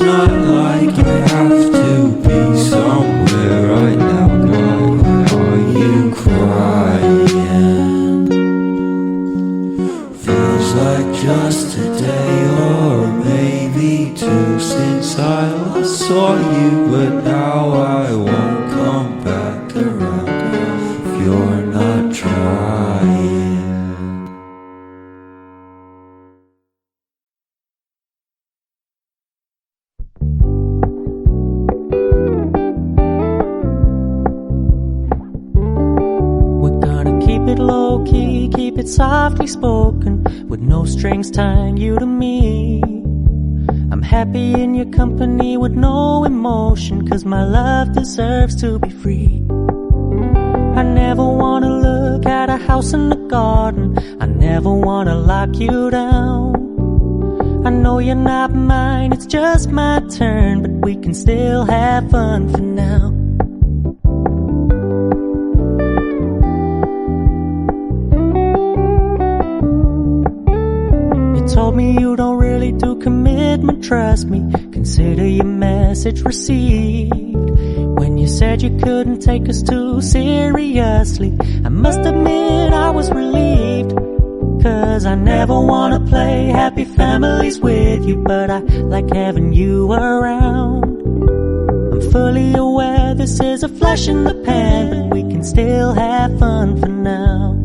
not like I have to be somewhere right now. Why are you crying? Feels like just a day or maybe two since I last saw you, but now I won't come back around if you're not trying. Low-key, keep it softly spoken, with no strings tying you to me. I'm happy in your company with no emotion, 'cause my love deserves to be free. I never wanna look at a house in the garden, I never wanna lock you down. I know you're not mine, it's just my turn, but we can still have fun for now. Told me you don't really do commitment, trust me, consider your message received. When you said you couldn't take us too seriously, I must admit I was relieved. 'Cause I never wanna play happy families with you, but I like having you around. I'm fully aware this is a flash in the pan, but we can still have fun for now.